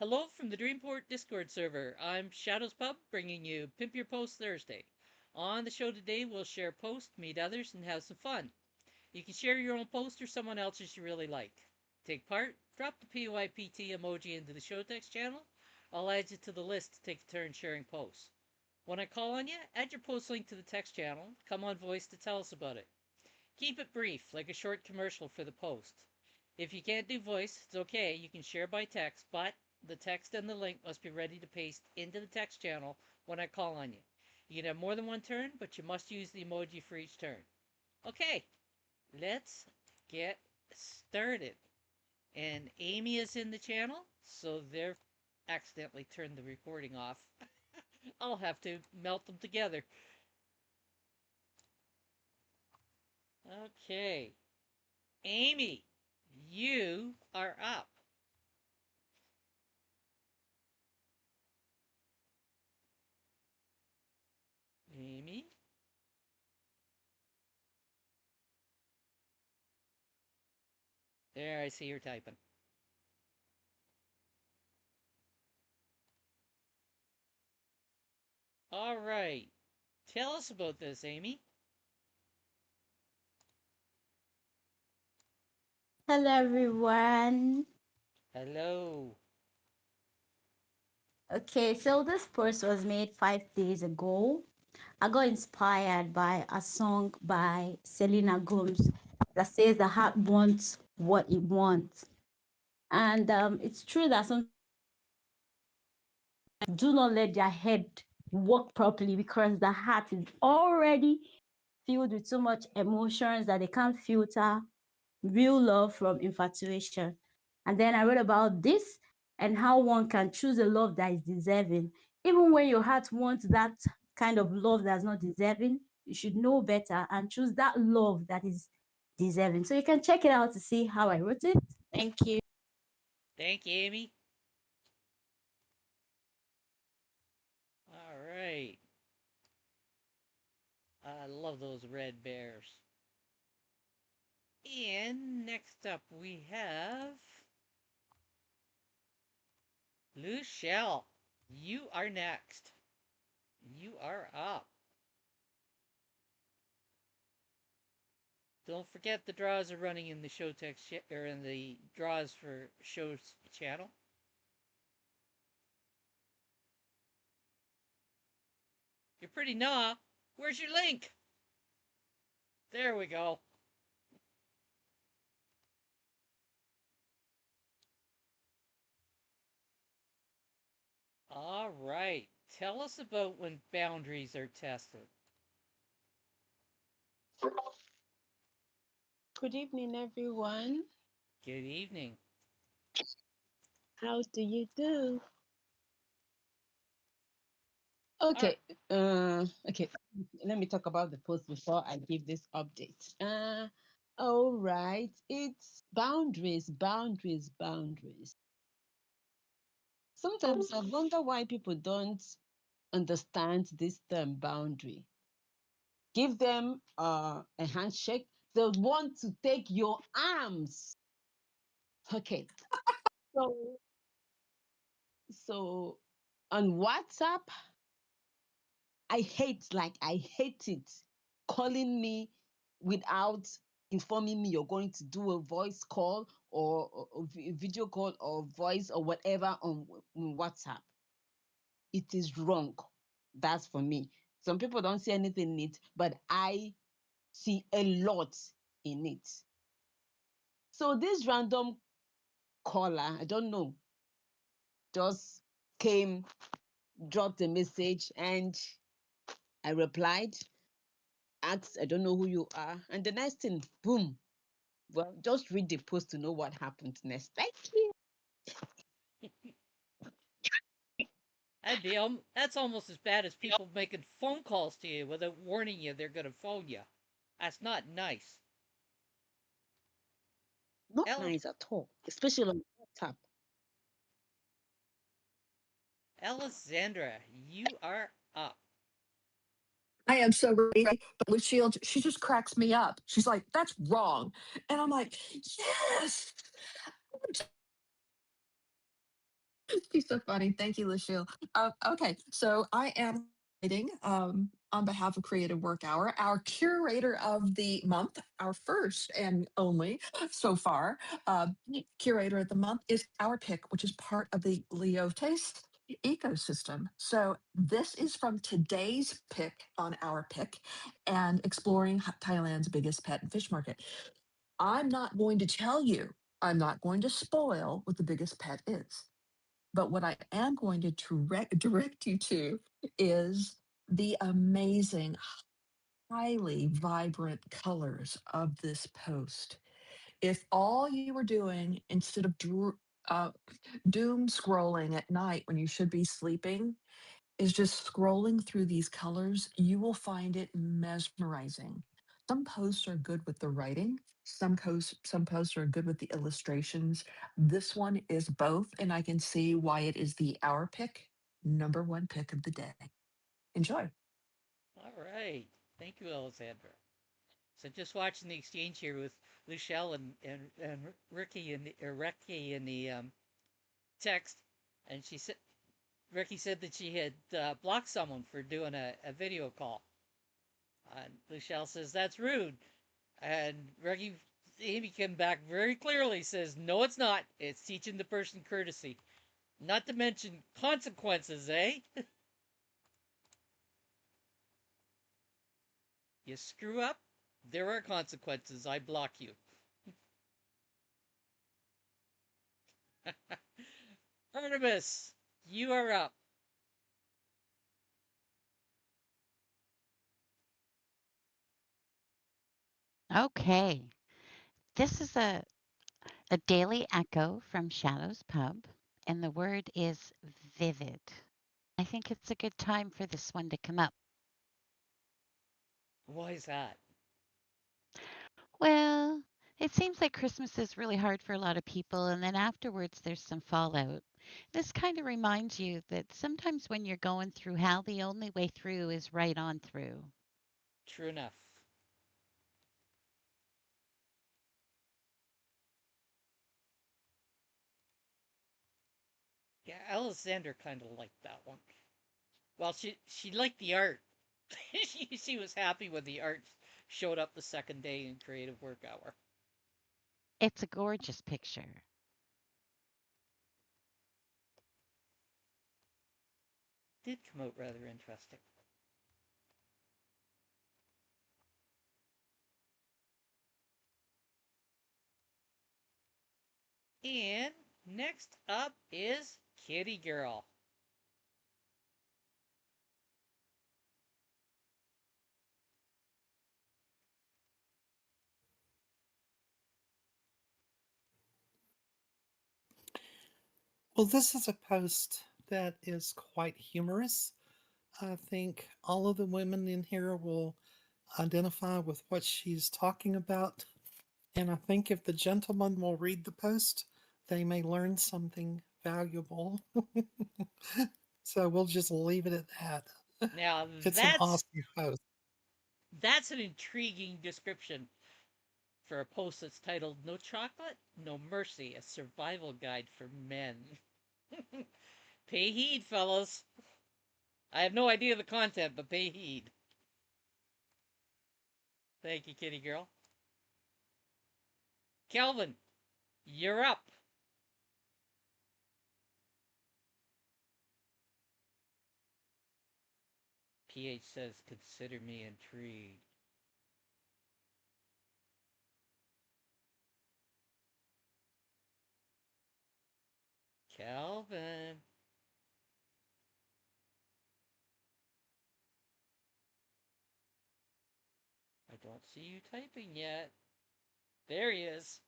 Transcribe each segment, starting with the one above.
Hello from the Dreamport Discord server. I'm ShadowsPub, bringing you Pimp Your Post Thursday. On the show today, we'll share posts, meet others, and have some fun. You can share your own post or someone else's you really like. Take part, drop the PYPT emoji into the show text channel. I'll add you to the list to take a turn sharing posts. When I call on you, add your post link to the text channel. Come on voice to tell us about it. Keep it brief, like a short commercial for the post. If you can't do voice, it's okay, you can share by text, but the text and the link must be ready to paste into the text channel when I call on you. You can have more than one turn, but you must use the emoji for each turn. Okay, let's get started. And Amy is in the channel, so they're accidentally turned the recording off. I'll have to melt them together. Okay, Amy, you are up. Amy? There, I see you're typing. All right. Tell us about this, Amy. Hello, everyone. Hello. Okay, so this post was made 5 days ago. I got inspired by a song by Selena Gomez that says the heart wants what it wants. And it's true that sometimes do not let their head work properly because the heart is already filled with so much emotions that they can't filter real love from infatuation. And then I read about this and how one can choose a love that is deserving. Even when your heart wants that kind of love that's not deserving, you should know better and choose that love that is deserving. So you can check it out to see how I wrote it. Thank you. Thank you, Amy. All right. I love those red bears. And next up we have Luchelle. You are next. You are up. Don't forget the draws are running in the show text or in the draws for show's channel. You're pretty nah. Where's your link? There we go. All right. Tell us about when boundaries are tested. Good evening, everyone. Good evening. How do you do? All right. Okay. Let me talk about the post before I give this update. All right. It's boundaries, boundaries, boundaries. Sometimes I wonder why people don't understand this term boundary. Give them a handshake. They want to take your arms. Okay. So, so on WhatsApp, I hate it calling me without informing me you're going to do a voice call or a video call or voice or whatever on WhatsApp. It is wrong. That's for me. Some people don't see anything in it, but I see a lot in it. So this random caller, I don't know, just came, dropped a message, and I replied, asked, I don't know who you are. And the next thing, boom. Well, just read the post to know what happened next. Thank you. That's almost as bad as people making phone calls to you without warning you they're going to phone you. That's not nice. Not El- nice at all, especially on WhatsApp. Alessandra, you are up. I am so ready. But Lucille, she just cracks me up. She's like, that's wrong. And I'm like, yes. She's so funny. Thank you, Lachelle. Okay, so I am writing on behalf of Creative Work Hour, our curator of the month, our first and only so far curator of the month is Our Pick, which is part of the Leotes ecosystem. So this is from today's pick on Our Pick and exploring Thailand's biggest pet and fish market. I'm not going to tell you, I'm not going to spoil what the biggest pet is. But what I am going to direct you to is the amazing, highly vibrant colors of this post. If all you were doing instead of uh, doom scrolling at night when you should be sleeping is just scrolling through these colors, you will find it mesmerizing. Some posts are good with the writing, some posts are good with the illustrations. This one is both, and I can see why it is the Our Pick, number one pick of the day. Enjoy. All right. Thank you, Alexandra. So just watching the exchange here with Luchelle and Ricky in the text, and she said Ricky said that she had blocked someone for doing a video call. And Luchelle says that's rude, and Ricky Amy came back very clearly says no, it's not. It's teaching the person courtesy, not to mention consequences, eh? You screw up, there are consequences. I block you. Artemis, you are up. Okay. This is a daily echo from Shadows Pub, and the word is vivid. I think it's a good time for this one to come up. Why is that? Well, it seems like Christmas is really hard for a lot of people, and then afterwards there's some fallout. This kind of reminds you that sometimes when you're going through hell, the only way through is right on through. True enough. Yeah, Alexander kind of liked that one. Well, she liked the art. She was happy when the art showed up the second day in creative work hour. It's a gorgeous picture. Did come out rather interesting. And next up is Kitty Girl. Well, this is a post that is quite humorous. I think all of the women in here will identify with what she's talking about. And I think if the gentleman will read the post, they may learn something valuable. So we'll just leave it at that. Now It's an that's awesome post. that's an intriguing description for a post that's titled "No Chocolate, No Mercy: A Survival Guide for Men." Pay heed, fellas. I have no idea the content, but pay heed. Thank you, Kitty Girl. Kelvin, you're up. PH says, consider me intrigued. Calvin, I don't see you typing yet. There he is.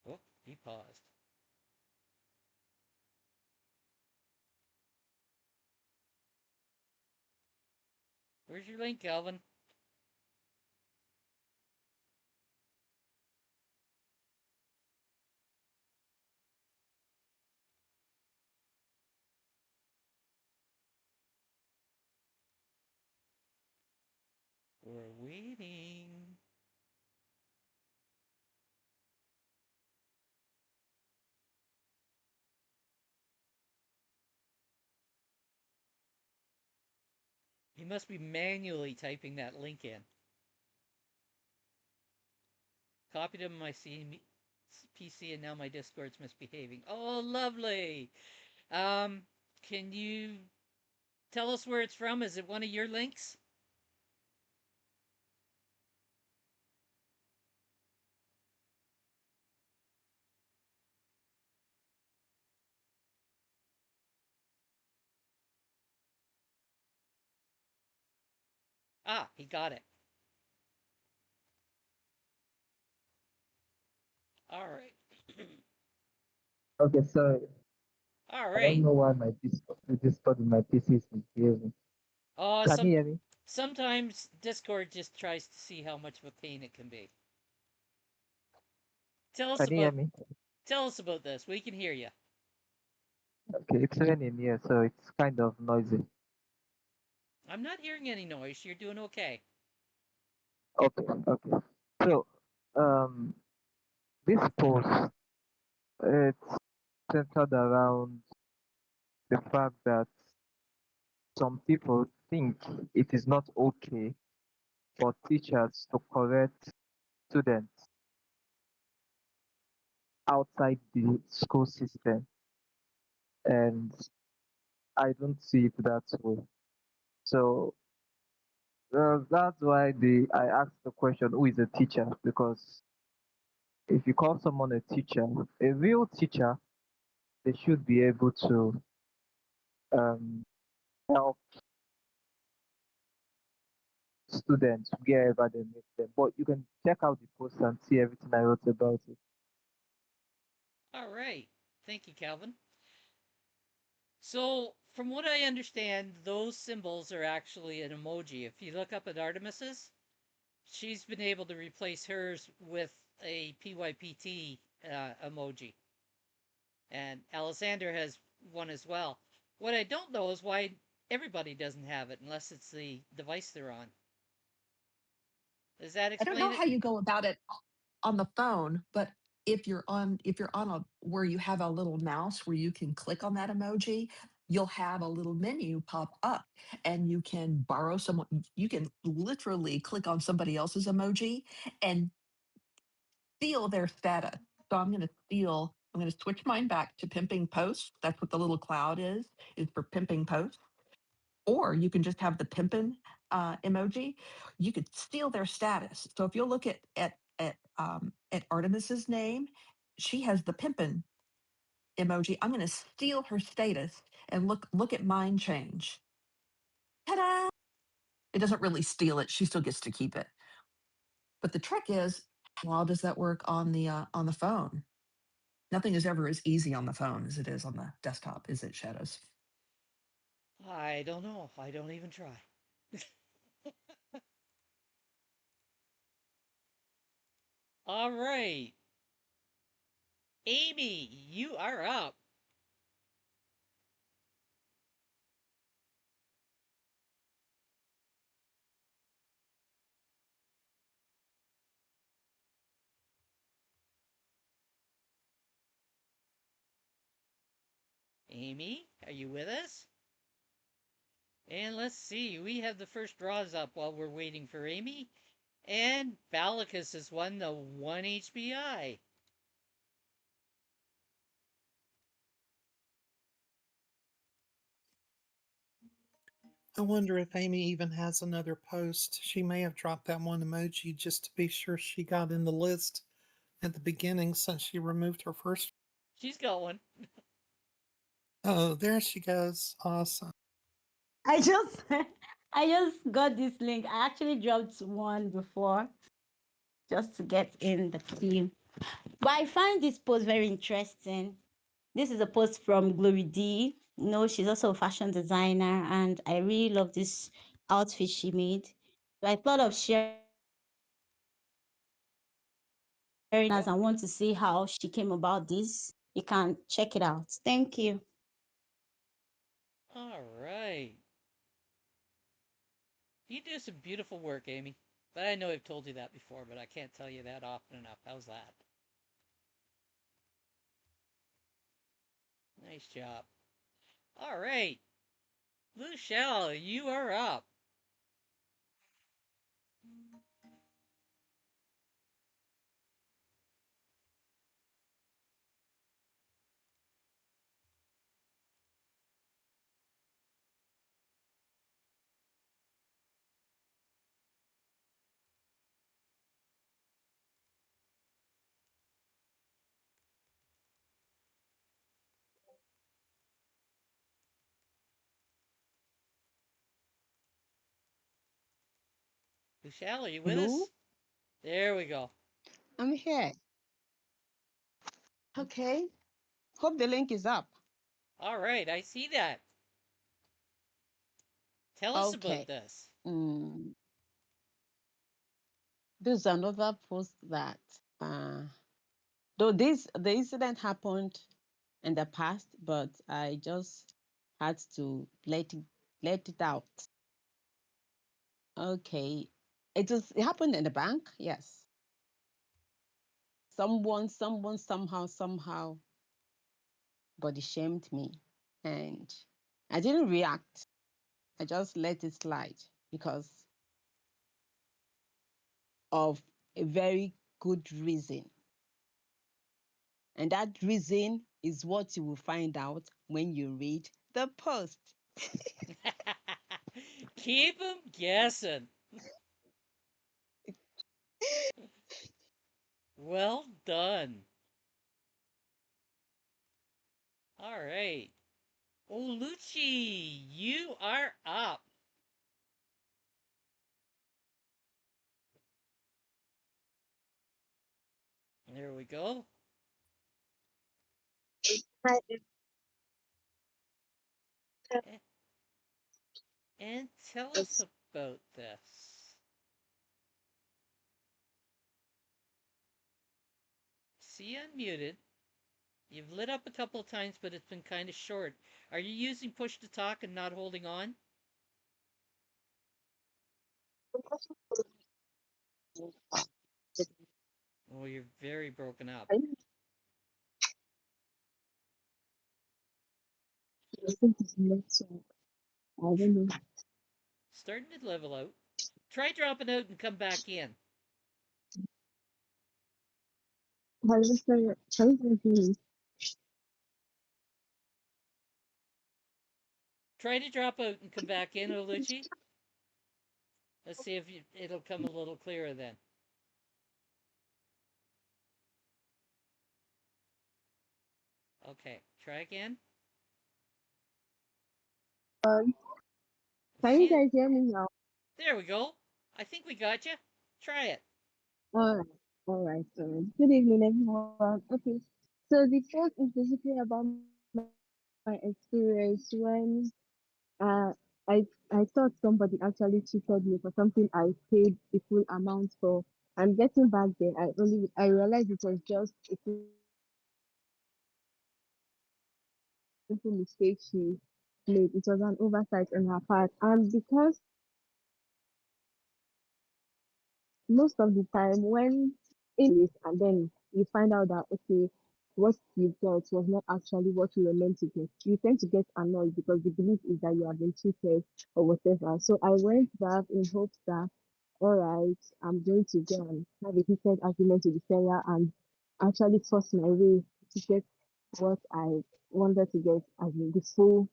Oh, he paused. Where's your link, Calvin? We're waiting. He must be manually typing that link in. Copied him on my PC, and now my Discord's misbehaving. Oh, lovely. Um, can you tell us where it's from? Is it one of your links? Ah, he got it. All right. Okay, so All I don't right. know why the Discord in my PC is misbehaving. Oh, Can you hear me? sometimes Discord just tries to see how much of a pain it can be. Tell us Can you hear about me? tell us about this. We can hear you. Okay, it's raining here, so it's kind of noisy. I'm not hearing any noise. You're doing okay. Okay, okay. So, um, this post it's centered around the fact that some people think it is not okay for teachers to correct students outside the school system, and I don't see it that way. So that's why I asked the question, who is a teacher? Because if you call someone a teacher, a real teacher, they should be able to um, help students wherever they meet them. But you can check out the post and see everything I wrote about it. All right. Thank you, Calvin. So, from what I understand, those symbols are actually an emoji. If you look up at Artemis's, she's been able to replace hers with a PYPT emoji. And Alexander has one as well. What I don't know is why everybody doesn't have it unless it's the device they're on. Does that I don't explain know it? how you go about it on the phone, but if you're on a where you have a little mouse where you can click on that emoji, you'll have a little menu pop up and you can borrow someone you can literally click on somebody else's emoji and steal their status. So I'm going to switch mine back to pimping posts. That's what the little cloud is for pimping posts. Or you can just have the pimpin emoji. You could steal their status. So if you'll look at Artemis's name, she has the pimpin emoji. I'm going to steal her status and look at mine change. Ta-da! It doesn't really steal it. She still gets to keep it. But the trick is, how does that work on the phone? Nothing is ever as easy on the phone as it is on the desktop, is it, Shadows? I don't know. I don't even try. All right. Amy, you are up. Amy, are you with us? And let's see. We have the first draws up while we're waiting for Amy. And Balacus has won the 1 HBI. I wonder if Amy even has another post. She may have dropped that one emoji just to be sure she got in the list at the beginning since she removed her first. She's got one. Oh, there she goes. Awesome. I just I just got this link. I actually dropped one before just to get in the queue. But I find this post very interesting. This is a post from Glory D. You know, she's also a fashion designer, and I really love this outfit she made. So I thought of sharing as I want to see how she came about this. You can check it out. Thank you. All right. You do some beautiful work, Amy. But I know I've told you that before, but I can't tell you that often enough. How's that? Nice job. All right. Lucielle, you are up. Lucielle, are you with Hello, us? There we go. I'm here. Okay. Hope the link is up. All right, I see that. Tell us about Okay. this. Mm, there's another post that uh though this the incident happened in the past, but I just had to let it out. Okay. It happened in the bank, yes. Someone somehow body shamed me. And I didn't react. I just let it slide because of a very good reason. And that reason is what you will find out when you read the post. Keep them guessing. Well done. All right. Oluchi, you are up. There we go. Hi, A- And tell us about this. See, unmuted. You've lit up a couple of times, but it's been kind of short. Are you using push to talk and not holding on? Oh, you're very broken up. think it's network. I don't know. Starting to level out. Try dropping out and come back in. Hello, sir. Can you hear me? Try to drop out and come back in, Oluchi. Let's see if it'll come a little clearer then. Okay, try again. Um, can you See it? guys hear me now? There we go. I think we got you. Try it. All right, all right, all right. Good evening, everyone. Okay, so the post is basically about my experience when uh I I thought somebody actually cheated me for something I paid the full amount for. And getting back there, I realized it was just a simple mistake she made. It was an oversight on her part, and because most of the time when in this and then you find out that okay, what you got was not actually what you were meant to get, you tend to get annoyed because the belief is that you have been cheated or whatever. So I went back in hopes that all right, I'm going to go and have a heated argument with the seller and actually force my way to get what I wanted to get as in the full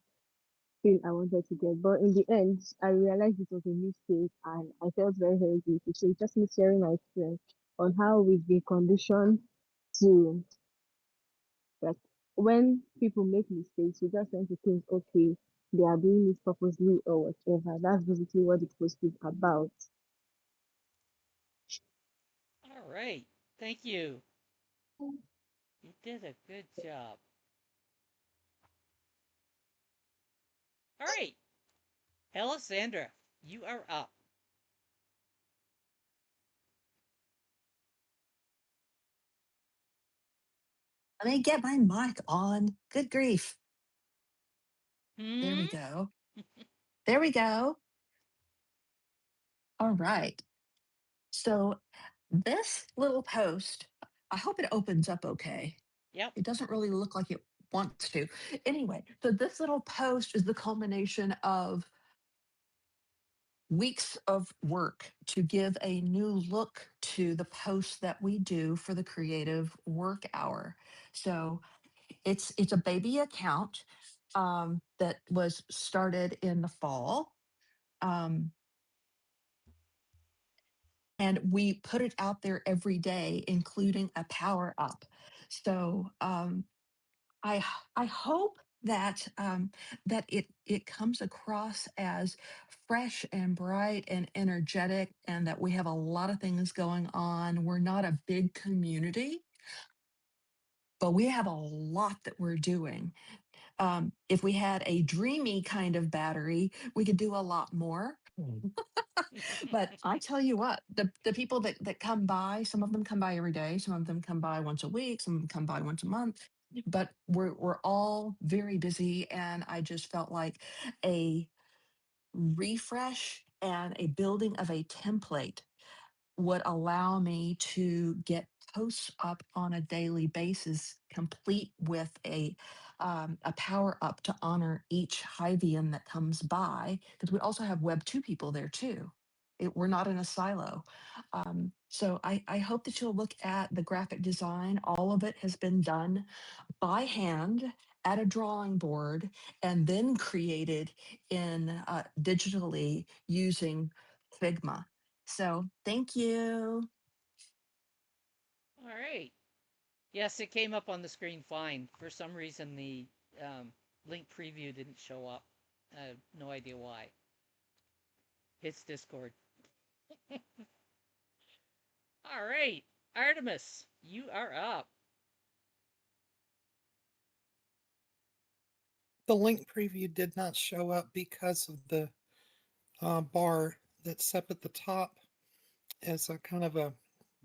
thing I wanted to get. But in the end, I realized it was a mistake and I felt very, very guilty. So it's just me sharing my experience on how we've been conditioned to, like, when people make mistakes, we just tend to think, okay, they are doing it purposely or whatever. That's basically what the post is about. All right. Thank you. You did a good job. All right. Alessandra, you are up. Let me get my mic on. Good grief. There Hmm? we go. There we go. All right. So this little post, I hope it opens up okay. Yep. It doesn't really look like it wants to. Anyway, so this little post is the culmination of weeks of work to give a new look to the posts that we do for the creative work hour. So it's a baby account that was started in the fall. Um, and we put it out there every day, including a power up. So I hope that that it comes across as fresh and bright and energetic, and that we have a lot of things going on. We're not a big community, but we have a lot that we're doing. If we had a dreamy kind of battery, we could do a lot more. But I tell you what, the people that come by, some of them come by every day, some of them come by once a week, some of them come by once a month. But we're all very busy, and I just felt like a refresh and a building of a template would allow me to get posts up on a daily basis, complete with a power up to honor each Hivian that comes by, because we also have Web 2 people there too. We're not in a silo. So I hope that you'll look at the graphic design. All of it has been done by hand at a drawing board and then created in digitally using Figma. So thank you. All right. Yes, it came up on the screen fine. For some reason, the um, link preview didn't show up. I have no idea why. It's Discord. All right. Artemis, you are up. The link preview did not show up because of the bar that's up at the top as a kind of a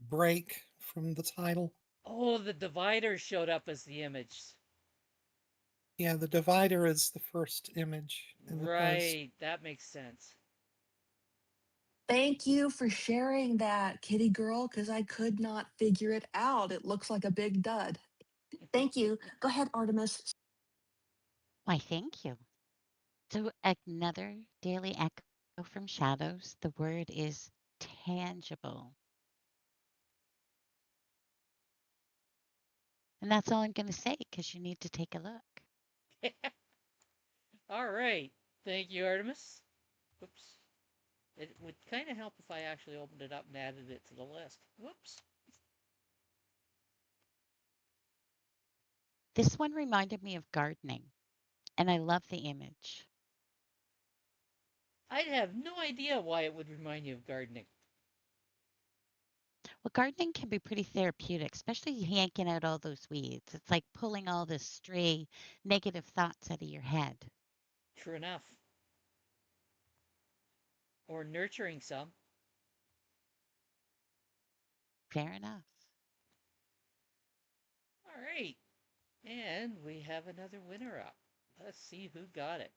break from the title. Oh, the divider showed up as the image. Yeah, the divider is the first image in the post. Right. That makes sense. Thank you for sharing that, kitty girl, because I could not figure it out. It looks like a big dud. Thank you. Go ahead, Artemis. Why, thank you. So, another daily echo from Shadows. The word is tangible. And that's all I'm going to say because you need to take a look. All right. Thank you, Artemis. Oops. It would kind of help if I actually opened it up and added it to the list. Whoops. This one reminded me of gardening, and I love the image. I have no idea why it would remind you of gardening. Well, gardening can be pretty therapeutic, especially yanking out all those weeds. It's like pulling all the stray negative thoughts out of your head. True enough. Or nurturing some. Fair enough. All right. And we have another winner up. Let's see who got it.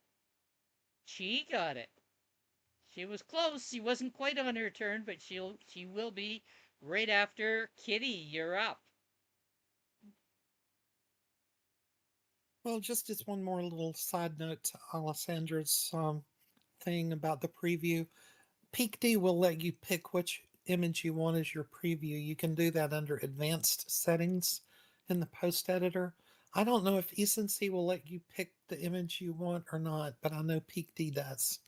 She got it. She was close. She wasn't quite on her turn, but she will be right after Kitty. You're up. Well, just as one more little side note to Alessandra's thing about the preview, PYPT will let you pick which image you want as your preview. You can do that under advanced settings in the post editor. I don't know if Ecency will let you pick the image you want or not, but I know PYPT does.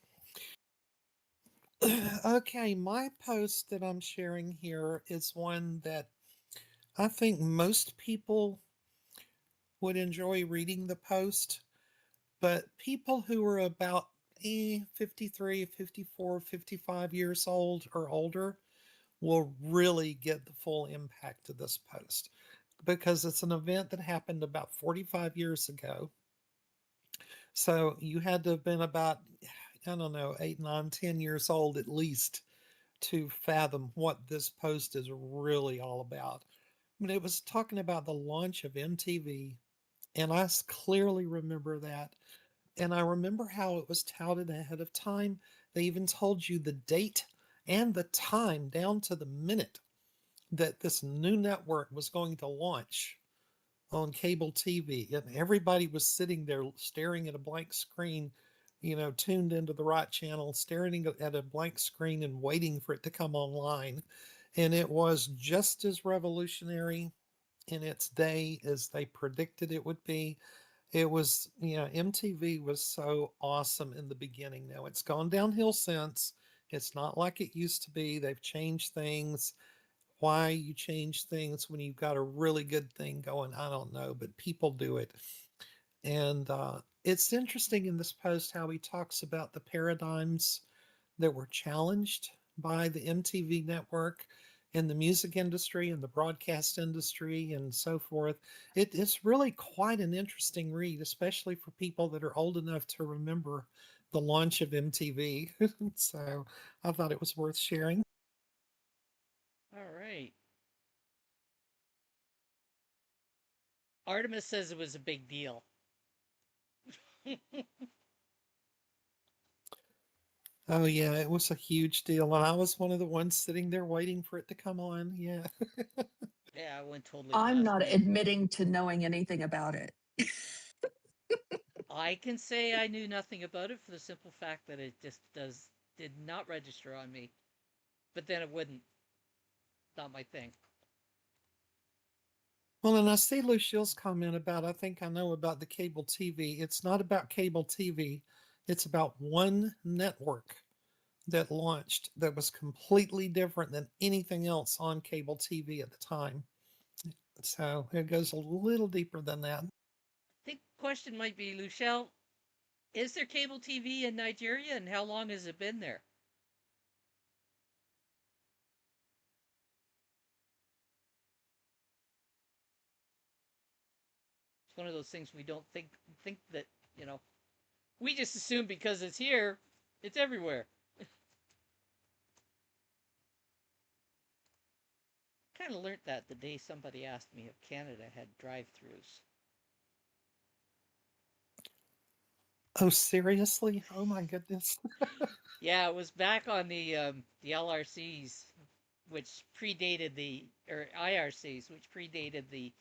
Okay, my post that I'm sharing here is one that I think most people would enjoy reading the post, but people who are about 53, 54, 55 years old or older will really get the full impact of this post because it's an event that happened about 45 years ago. So you had to have been about, I don't know, 8, 9, 10 years old at least to fathom what this post is really all about. But it was talking about the launch of MTV, and I clearly remember that. And I remember how it was touted ahead of time. They even told you the date and the time down to the minute that this new network was going to launch on cable TV, and everybody was sitting there staring at a blank screen, tuned into the right channel, staring at a blank screen and waiting for it to come online. And it was just as revolutionary in its day as they predicted it would be. It was, MTV was so awesome in the beginning. Now it's gone downhill since. It's not like it used to be. They've changed things. Why you change things when you've got a really good thing going, I don't know, but people do it. And it's interesting in this post how he talks about the paradigms that were challenged by the MTV network in the music industry and the broadcast industry and so forth. It's really quite an interesting read, especially for people that are old enough to remember the launch of MTV. So I thought it was worth sharing. All right. Artemis says it was a big deal. Oh yeah, it was a huge deal, and I was one of the ones sitting there waiting for it to come on. Yeah. Yeah, it went totally I'm past not me. admitting to knowing anything about it. I can say I knew nothing about it for the simple fact that it just did not register on me. But then it wouldn't. Not my thing. Well, and I see Lucille's comment about I think I know about the cable TV. It's not about cable TV. It's about one network that launched that was completely different than anything else on cable TV at the time. So it goes a little deeper than that. I think the question might be, Luchelle, is there cable TV in Nigeria and how long has it been there? It's one of those things we don't think that, you know, we just assume because it's here, it's everywhere. Kind of learnt that the day somebody asked me if Canada had drive-throughs. Oh, seriously? Oh my goodness. Yeah, it was back on the LRCs, which predated the or IRCs, which predated the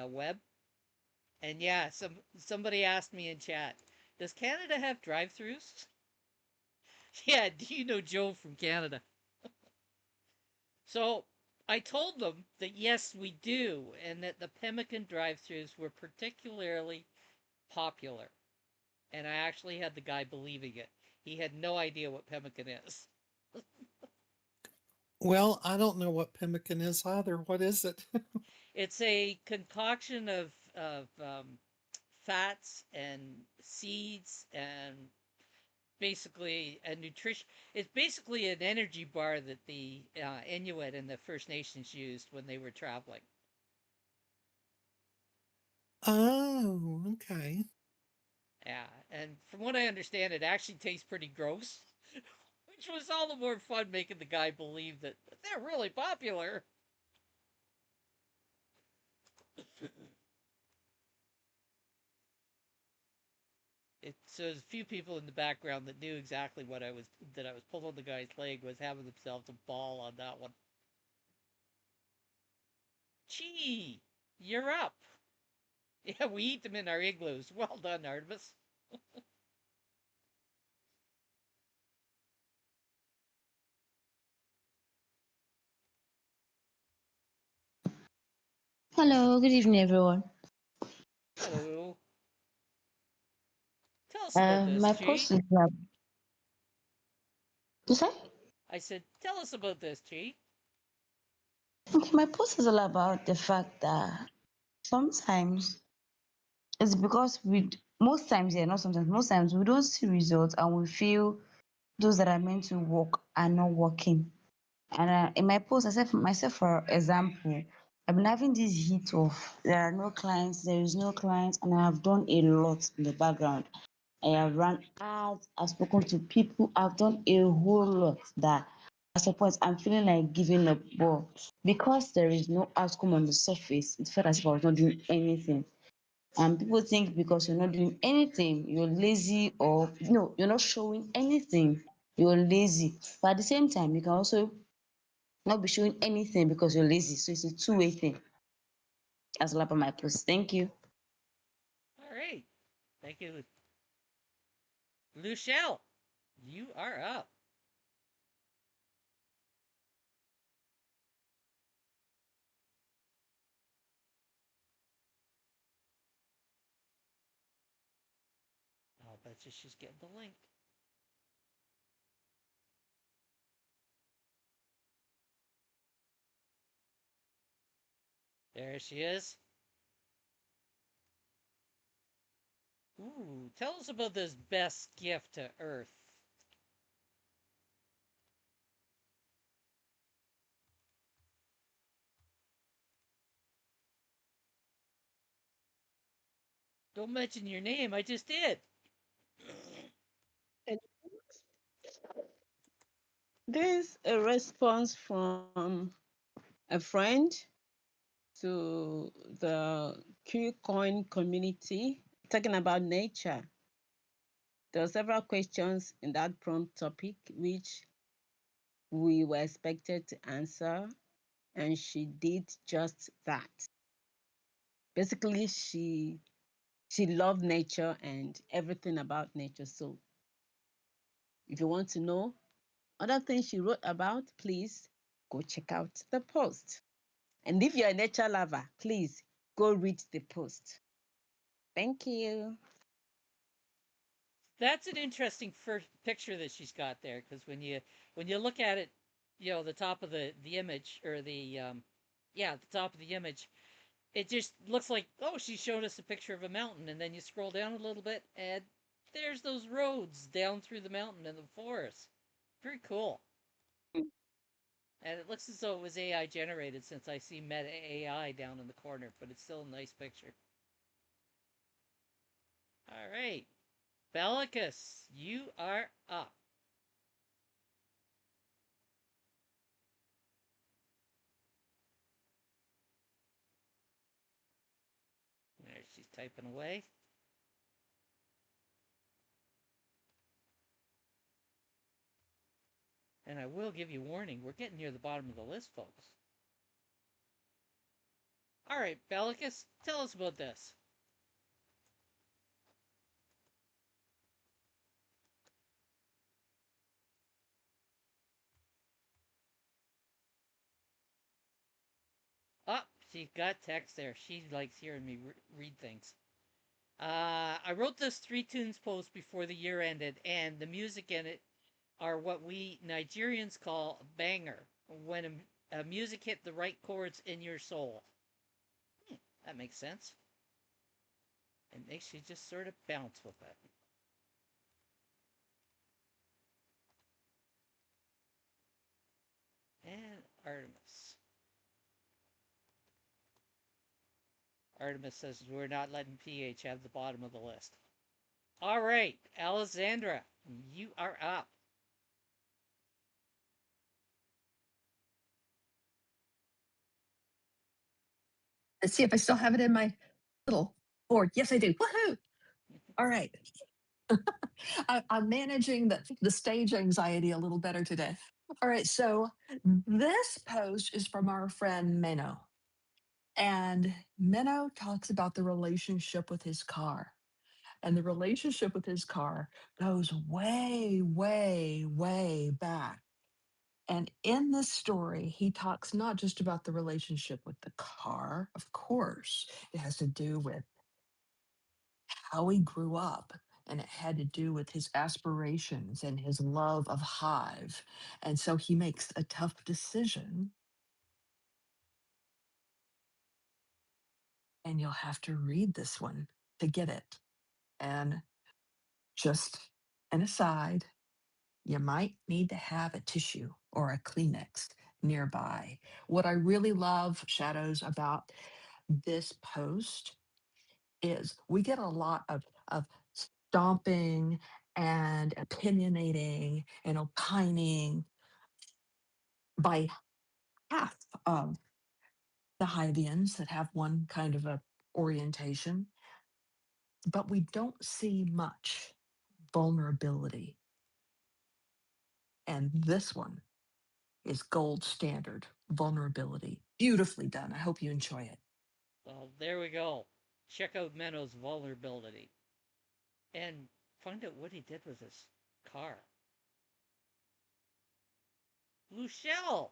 web. And yeah, somebody asked me in chat, "Does Canada have drive-throughs?" Yeah, do you know Joe from Canada? So I told them that yes, we do, and that the pemmican drive-throughs were particularly popular. And I actually had the guy believing it. He had no idea what pemmican is. Well, I don't know what pemmican is either. What is it? It's a concoction of fats and seeds and basically a nutrition. It's basically an energy bar that the Inuit and the First Nations used when they were traveling. Oh, okay. Yeah, and from what I understand, it actually tastes pretty gross, which was all the more fun making the guy believe that they're really popular. So there's a few people in the background that knew exactly what I was pulling the guy's leg was having themselves a ball on that one. Gee, you're up. Yeah, we eat them in our igloos. Well done, Artemis. Hello, good evening, everyone. Hello. Tell us about this, My post Chi. is you say? I said, tell us about this, Chi. Okay, my post is all about the fact that sometimes it's because most times, yeah, not sometimes, most times we don't see results and we feel those that are meant to work are not working. And in my post, I said for myself, for example, I've been having this heat of there are no clients, there is no clients, and I have done a lot in the background. I have run ads, I've spoken to people, I've done a whole lot that at some point I'm feeling like giving up. But because there is no outcome on the surface, it felt as if I was not doing anything. And people think because you're not doing anything, you're lazy or no, you're not showing anything. You're lazy. But at the same time, you can also not be showing anything because you're lazy. So it's a two-way thing. That's all about my post. Thank you. All right. Thank you, Luchelle. You are up. I'll bet you she's getting the link. There she is. Ooh, tell us about this best gift to Earth. Don't mention your name. I just did. And this a response from a friend to the Qcoin community talking about nature. There were several questions in that prompt topic which we were expected to answer, and she did just that. Basically, she loved nature and everything about nature. So if you want to know other things she wrote about, please go check out the post. And if you're a nature lover, please go read the post. Thank you. That's an interesting first picture that she's got there because when you look at it, the top of the image or the yeah, the top of the image, it just looks like, oh, she showed us a picture of a mountain, and then you scroll down a little bit and there's those roads down through the mountain and the forest. Very cool. And it looks as though it was AI generated since I see Meta AI down in the corner, but it's still a nice picture. All right. Bellicus, you are up. There, she's typing away. And I will give you warning, we're getting near the bottom of the list, folks. All right, Bellicus, tell us about this. Oh, she got text there. She likes hearing me read things. I wrote this three tunes post before the year ended, and the music in it are what we Nigerians call a banger. When a music hit the right chords in your soul. That makes sense. It makes you just sort of bounce with it. And Artemis. Artemis says we're not letting PH have the bottom of the list. All right, Alessandra, you are up. Let's see if I still have it in my little board. Yes, I do. Woohoo! All right. I'm managing the stage anxiety a little better today. All right. So this post is from our friend Menno. And Menno talks about the relationship with his car. And the relationship with his car goes way, way, way back. And in this story, he talks not just about the relationship with the car, of course, it has to do with how he grew up. And it had to do with his aspirations and his love of Hive. And so he makes a tough decision, and you'll have to read this one to get it. And just an aside, you might need to have a tissue or a Kleenex nearby. What I really love, Shadows, about this post is we get a lot of stomping and opinionating and opining by half of the Hivians that have one kind of a orientation, but we don't see much vulnerability. And this one is gold standard vulnerability. Beautifully done. I hope you enjoy it. Well, there we go. Check out Menno's vulnerability and find out what he did with his car. Luchelle,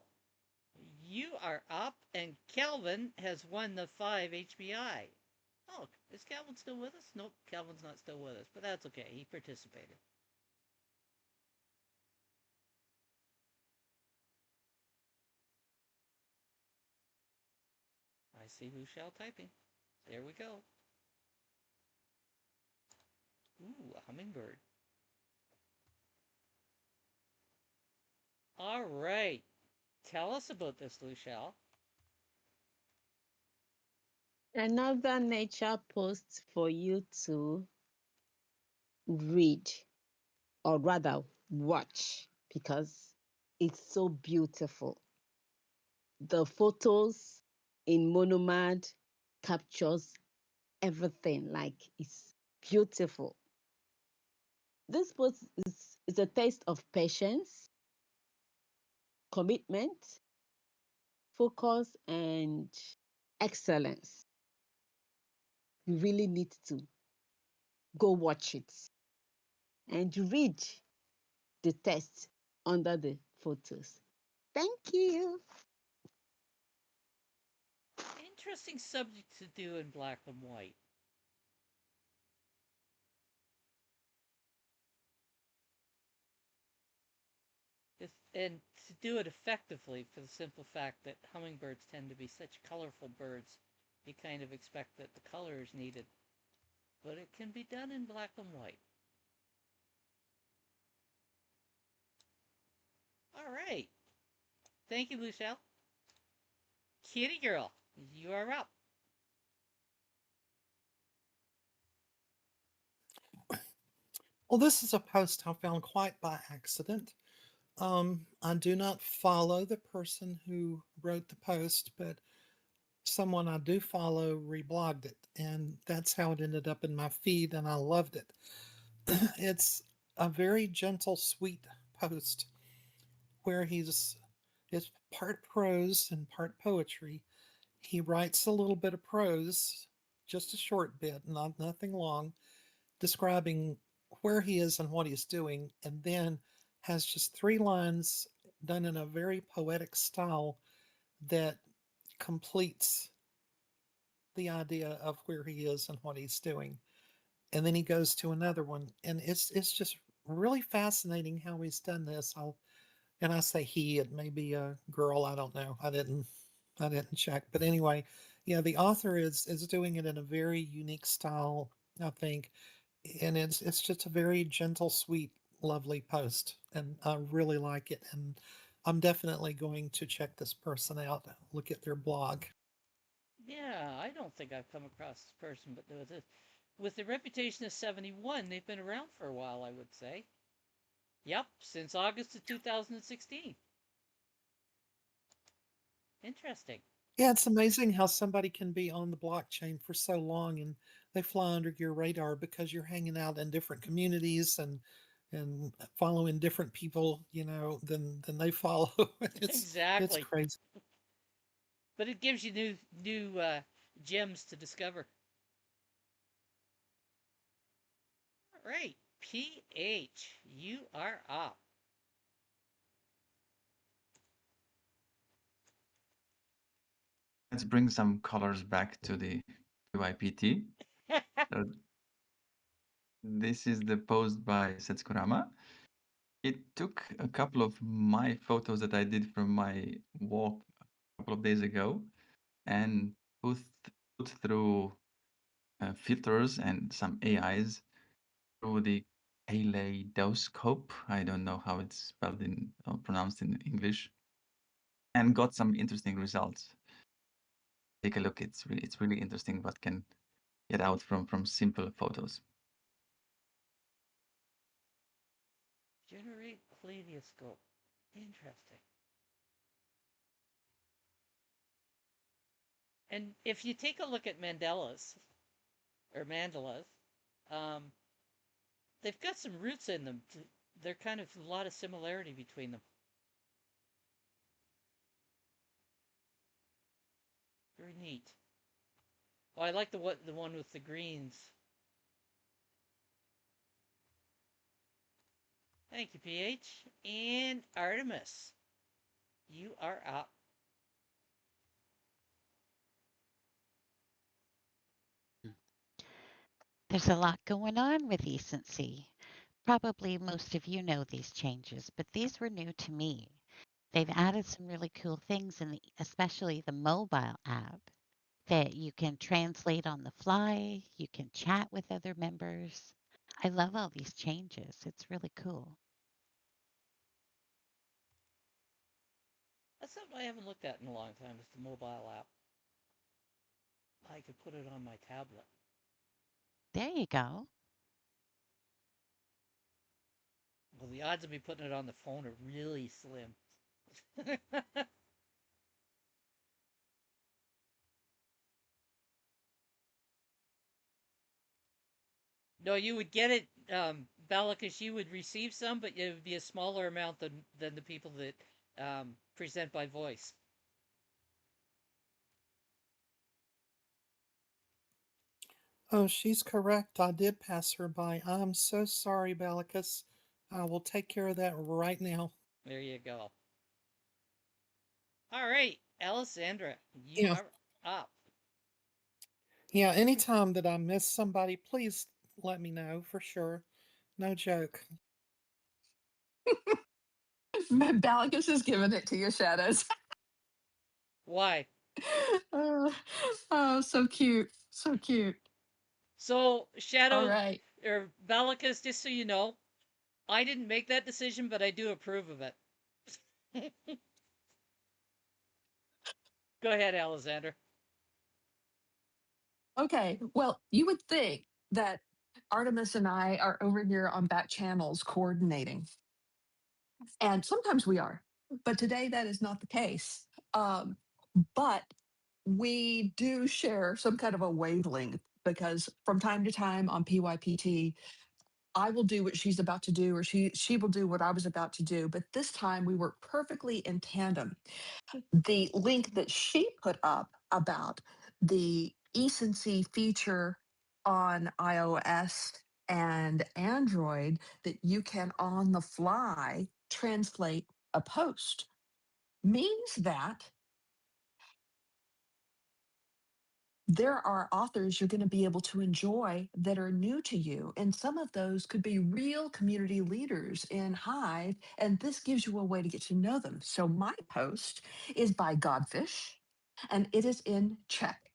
you are up, and Kelvin has won the 5 HBI. Oh, is Calvin still with us? Nope, Calvin's not still with us, but that's okay. He participated. I see Luchelle typing. There we go. Ooh, a hummingbird. All right. Tell us about this, Luchelle. Another nature post for you to read, or rather watch, because it's so beautiful. The photos in monomad captures everything, like it's beautiful. This post is a taste of patience, commitment, focus, and excellence. You really need to go watch it and read the text under the photos. Thank you. Interesting subject to do in black and white. And to do it effectively for the simple fact that hummingbirds tend to be such colorful birds, you kind of expect that the color is needed. But it can be done in black and white. All right. Thank you, Luchelle. Kitty girl, you are up. Well, this is a post I found quite by accident. I do not follow the person who wrote the post, but someone I do follow reblogged it, and that's how it ended up in my feed, and I loved it. It's a very gentle, sweet post where it's part prose and part poetry. He writes a little bit of prose, just a short bit, nothing long, describing where he is and what he's doing, and then has just 3 lines done in a very poetic style that completes the idea of where he is and what he's doing. And then he goes to another one, and it's just really fascinating how he's done this. And I say he, it may be a girl, I don't know. I didn't check. But anyway, yeah, the author is doing it in a very unique style, I think. And it's just a very gentle, sweet, lovely post. And I really like it. And I'm definitely going to check this person out, look at their blog. Yeah, I don't think I've come across this person, but with the reputation of 71, they've been around for a while, I would say. Yep, since August of 2016. Interesting. Yeah, it's amazing how somebody can be on the blockchain for so long and they fly under your radar because you're hanging out in different communities and following different people, than they follow. It's Exactly. crazy. But it gives you new gems to discover. All right, PH, you are up. Let's bring some colors back to the PYPT. So this is the post by Setskurama. It took a couple of my photos that I did from my walk a couple of days ago and put through filters and some AIs through the kaleidoscope. I don't know how it's spelled in or pronounced in English, and got some interesting results. Take a look. It's really interesting what can get out from simple photos. Generate kaleidoscope. Interesting. And if you take a look at mandalas, um, they've got some roots in them they're kind of a lot of similarity between them. Very neat. Oh, I like the one with the greens. Thank you, PH. And Artemis, you are up. There's a lot going on with Ecency. Probably most of you know these changes, but these were new to me. They've added some really cool things in especially the mobile app that you can translate on the fly, you can chat with other members. I love all these changes. It's really cool. That's something I haven't looked at in a long time. Is the mobile app. I could put it on my tablet. There you go. Well, the odds of me putting it on the phone are really slim. No, you would get it, Bella, because you would receive some, but it would be a smaller amount than the people that present by voice. Oh, she's correct. I did pass her by. I'm so sorry, Balicus. I will take care of that right now. There you go. All right, Alessandra, you Yeah, are up. yeah. Anytime that I miss somebody, please let me know for sure. No joke. Balagus is giving it to you, Shadows. Why? oh, oh, so cute. So cute. So, All Shadow right. or Balicus, just so you know, I didn't make that decision, but I do approve of it. Go ahead, Alexander. Okay. Well, you would think that Artemis and I are over here on back channels coordinating. And sometimes we are. But today that is not the case. But we do share some kind of a wavelength because from time to time on PYPT, I will do what she's about to do, or she will do what I was about to do. But this time we work perfectly in tandem. The link that she put up about the ecency feature on iOS and Android that you can on the fly translate a post means that there are authors you're going to be able to enjoy that are new to you. And some of those could be real community leaders in Hive. And this gives you a way to get to know them. So my post is by Godfish and it is in Czech.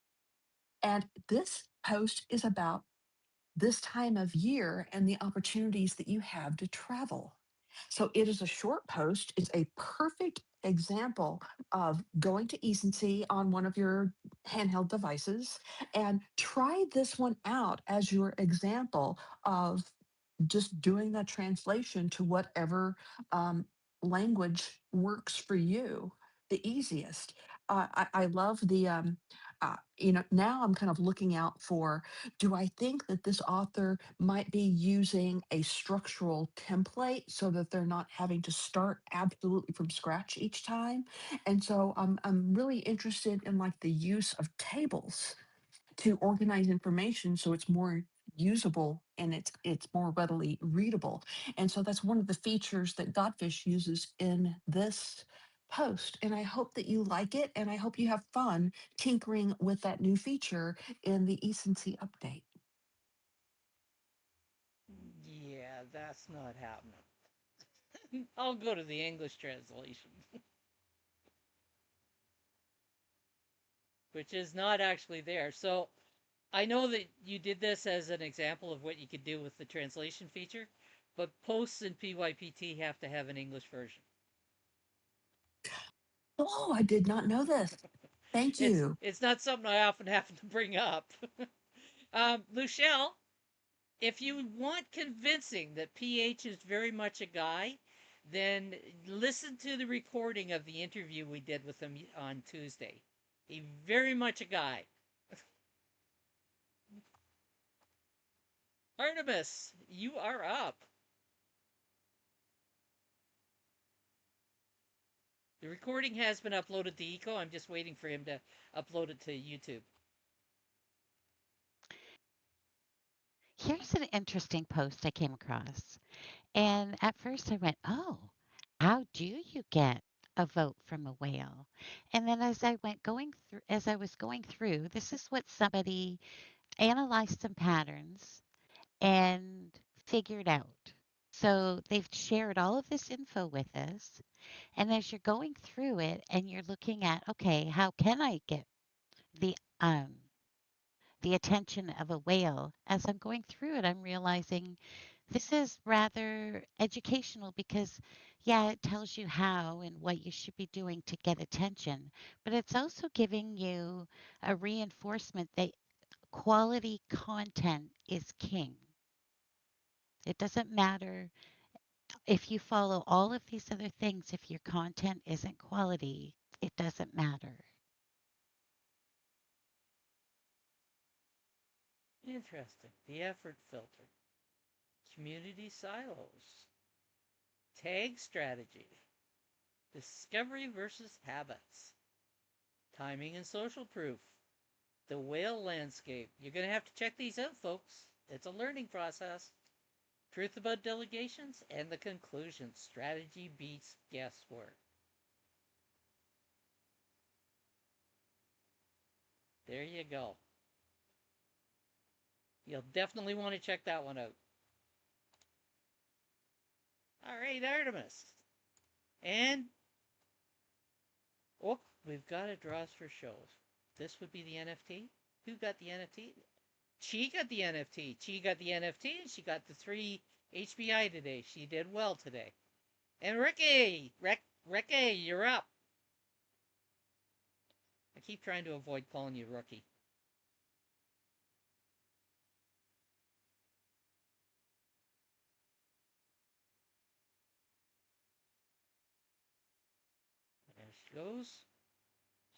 And this post is about this time of year and the opportunities that you have to travel. So it is a short post. It's a perfect example of going to Ecency on one of your handheld devices and try this one out as your example of just doing that translation to whatever language works for you the easiest. I love the now I'm kind of looking out for, do I think that this author might be using a structural template so that they're not having to start absolutely from scratch each time? And so I'm really interested in like the use of tables to organize information so it's more usable and it's more readily readable. And so that's one of the features that Godfish uses in this post. And I hope that you like it and I hope you have fun tinkering with that new feature in the Ecency update. Yeah, that's not happening. I'll go to the English translation, which is not actually there. So I know that you did this as an example of what you could do with the translation feature, but posts in PYPT have to have an English version. Oh, I did not know this. Thank it's you. it's not something I often have to bring up. Luchelle, if you want convincing that PH is very much a guy, then listen to the recording of the interview we did with him on Tuesday. He's very much a guy. Artemis, you are up. The recording has been uploaded to Eco. I'm just waiting for him to upload it to YouTube. Here's an interesting post I came across. And at first I went, oh, how do you get a vote from a whale? And then as I was going through, this is what somebody analyzed some patterns and figured out. So they've shared all of this info with us. And as you're going through it and you're looking at, okay, how can I get the um the attention of a whale? As I'm going through it, I'm realizing this is rather educational because, yeah, it tells you how and what you should be doing to get attention, but it's also giving you a reinforcement that quality content is king. It doesn't matter if you follow all of these other things, if your content isn't quality, it doesn't matter. Interesting. The effort filter. Community silos. Tag strategy. Discovery versus habits. Timing and social proof. The whale landscape. You're going to have to check these out, folks. It's a learning process. Truth about delegations and the conclusion. Strategy beats guesswork. There you go. You'll definitely want to check that one out. All right, Artemis. And, oh, we've got a draws for shows. This would be the NFT. Who got the NFT? Chi got the NFT. Chi got the NFT, and she got the 3 HBI today. She did well today. And Ricky, you're up. I keep trying to avoid calling you rookie. There she goes.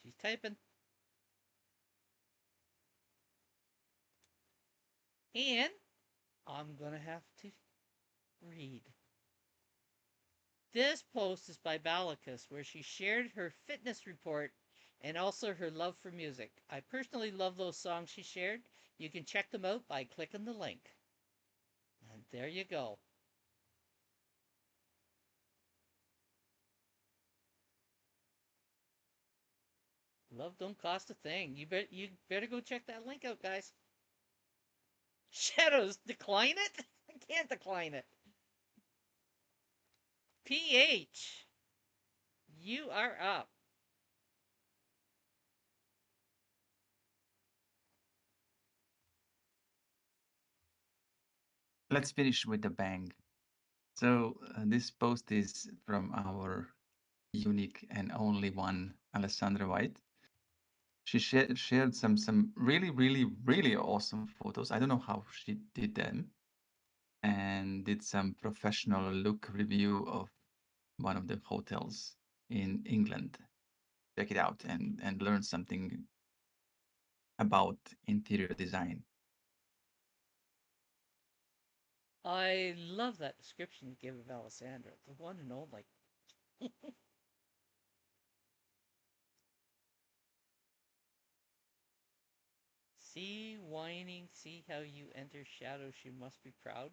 She's typing. And I'm going to have to read. This post is by Balakis, where she shared her fitness report and also her love for music. I personally love those songs she shared. You can check them out by clicking the link. And there you go. Love don't cost a thing. You better go check that link out, guys. Shadows, decline it? I can't decline it. PH, you are up. Let's finish with a bang. So this post is from our unique and only one, Alessandra White. She shared some really, really, really awesome photos. I don't know how she did them, and did some professional look review of one of the hotels in England. Check it out and learn something about interior design. I love that description you gave of Alessandra, the one and only. See, whining, see how you enter shadow, she must be proud.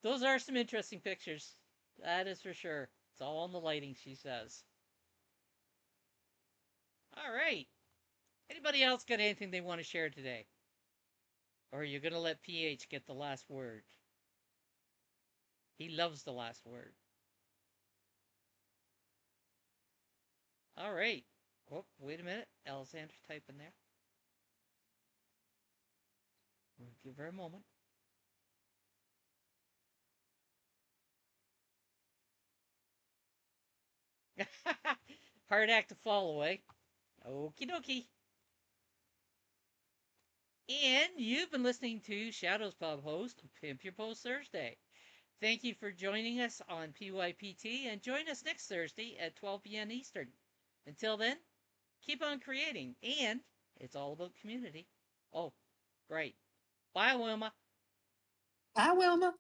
Those are some interesting pictures. That is for sure. It's all on the lighting, she says. All right. Anybody else got anything they want to share today? Or are you going to let PH get the last word? He loves the last word. All right. Oh, wait a minute. Alexander's typing there. We'll give her a moment. Hard act to follow, eh? Okie dokie. And you've been listening to Shadows Pub host Pimp Your Post Thursday. Thank you for joining us on PYPT and join us next Thursday at 12 p.m. Eastern. Until then, keep on creating, and it's all about community. Oh, right. Bye, Wilma. Bye, Wilma.